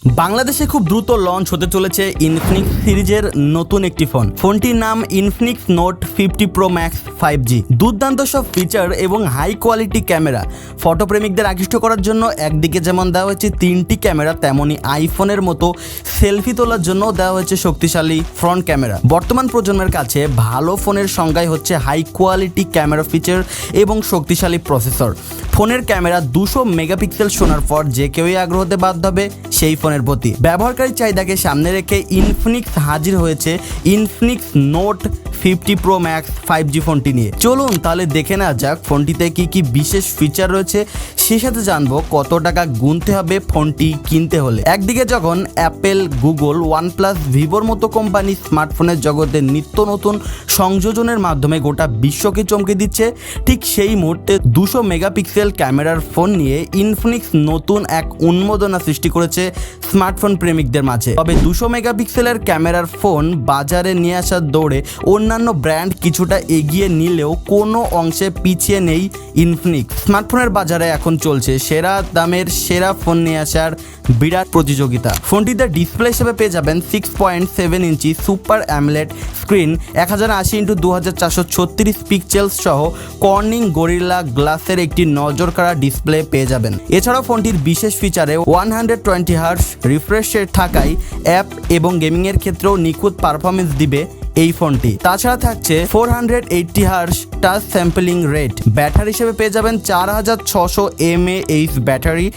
বাংলাদেশে খুব দ্রুত লঞ্চ হতে চলেছে ইনফিনিক্স সিরিজের নতুন একটি ফোনটির নাম Infinix note 50 pro max 5G। দুর্দান্ত সব ফিচার এবং হাই কোয়ালিটি ক্যামেরা ফটোপ্রেমিকদের আকৃষ্ট করার জন্য একদিকে যেমন দেওয়া হয়েছে 3টি ক্যামেরা, তেমনি আইফোনের মতো সেলফি তোলার জন্য দেওয়া হয়েছে শক্তিশালী ফ্রন্ট ক্যামেরা। বর্তমান প্রজন্মের কাছে ভালো ফোনের সংজ্ঞাই হচ্ছে হাই কোয়ালিটি ক্যামেরা ফিচার এবং শক্তিশালী প্রসেসর। ফোনের ক্যামেরা 200 মেগাপিক্সেল শোনার পর যে কেউই আগ্রহ হতে বাধ্য হবে সেই ফোনের প্রতি। ব্যবহারকারী চাহিদাকে সামনে রেখে ইনফিনিক্স হাজির হয়েছে Infinix note 50 pro max 5G ফোনটি নিয়ে। চলুন তাহলে দেখে নেওয়া যাক ফোনটিতে কি কি বিশেষ ফিচার রয়েছে, সেই সাথে জানবো কত টাকা গুনতে হবে ফোনটি কিনতে হলে। একদিকে যখন অ্যাপেল, গুগল, ওয়ানপ্লাস, ভিভোর মতো কোম্পানি স্মার্টফোনের জগতে নিত্য নতুন সংযোজনের মাধ্যমে গোটা বিশ্বকে চমকে দিচ্ছে, ঠিক সেই মুহূর্তে 200 মেগাপিক্সেল ক্যামেরার ফোন নিয়ে ইনফিনিক্স নতুন এক উন্মাদনা সৃষ্টি করেছে স্মার্টফোন প্রেমিকদের মাঝে। তবে 200 মেগাপিক্সেলের ক্যামেরার ফোন বাজারে নিয়ে আসার দৌড়ে অন্যান্য ব্র্যান্ড কিছুটা এগিয়ে নিলেও কোনো অংশে পিছিয়ে নেই ইনফিনিক্স। স্মার্টফোনের বাজারে এখন চলছে সেরা দামের সেরা ফোন নিয়ে আসার বিরাট প্রতিযোগিতা। ফোনটিতে ডিসপ্লে হিসেবে পেয়ে যাবেন 6.7 inch super AMOLED screen, 1080x2436 pixels সহ কর্নিং গরিলা গ্লাসের একটি নজর কাড়া ডিসপ্লে পেয়ে যাবেন। এছাড়াও ফোনটির বিশেষ ফিচারে 120 হার্টজ রিফ্রেশ রেট থাকায় অ্যাপ এবং গেমিংয়ের ক্ষেত্রেও নিখুঁত পারফরমেন্স দিবে এই ফোনটি। তাছাড়া থাকছে 480 hertz touch sampling rate. Battery হিসেবে পেয়ে যাবেন 4600 mAh ব্যাটারি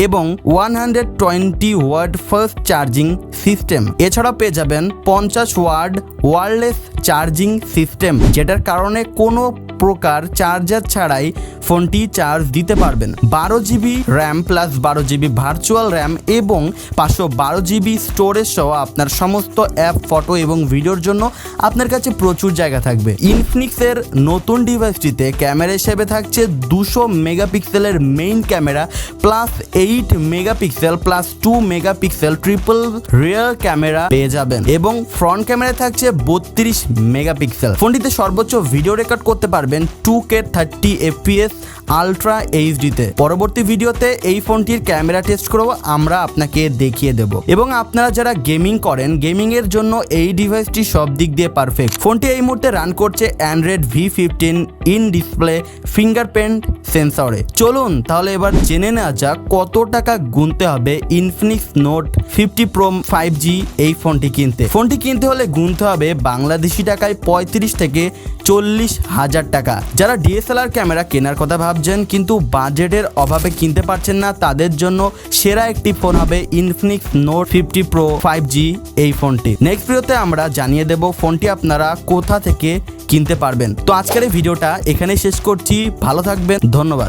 এবং 120 ওয়াট ফাস্ট চার্জিং সিস্টেম। এছাড়া পেয়ে যাবেন 50 ওয়াট ওয়্যারলেস চার্জিং সিস্টেম, যেটার কারণে কোনো প্রকার চার্জার ছাড়াই ফোনটি চার্জ দিতে পারবেন। 12GB RAM plus 12GB virtual RAM এবং 512GB স্টোরেজ সহ আপনার সমস্ত অ্যাপ, ফটো এবং ভিডিওর জন্য আপনার কাছে প্রচুর জায়গা থাকবে। ইনফিনিক্সের নতুন ডিভাইসটিতে ক্যামেরা হিসেবে থাকছে 200 মেগাপিক্সেলের main camera plus 8 megapixel plus 2 megapixel triple rear camera পেয়ে যাবেন এবং ফ্রন্ট ক্যামেরায় থাকছে 32 মেগাপিক্সেল। ফোনটিতে সর্বোচ্চ ভিডিও রেকর্ড করতে পারবেন 2K 30 FPS আলট্রা এইচডিতে। পরবর্তী ভিডিওতে এই ফোনটির ক্যামেরা টেস্ট করব আমরা আপনাকে দেখিয়ে দেব এবং আপনারা যারা গেমিং করেন, গেমিং এর জন্য এই ডিভাইসটি সব দিক দিয়ে পারফেক্ট। ফোনটি এই মুহূর্তে রান করছে Android V15 in display fingerprint সেন্সরে। চলুন তাহলে এবার জেনে নেওয়া যাক কত টাকা গুনতে হবে ইনফিনিক্স নোট 50 প্রো 5G এই ফোনটি কিনতে। ফোনটি কিনতে হলে গুনতে হবে বাংলাদেশি টাকায় 35 থেকে 40 হাজার টাকা। যারা DSLR ক্যামেরা কেনার কথা ভাবছেন কিন্তু বাজেটের অভাবে কিনতে পারছেন না, তাদের জন্য সেরা একটি ফোন হবে ইনফিনিক্স নোট 50 প্রো 5G এই ফোনটি। নেক্সট ভিডিওতে আমরা জানিয়ে দেব ফোনটি আপনারা কোথা থেকে কিনতে পারবেন। তো আজকের এই ভিডিওটা এখানে শেষ করছি। ভালো থাকবেন, ধন্যবাদ।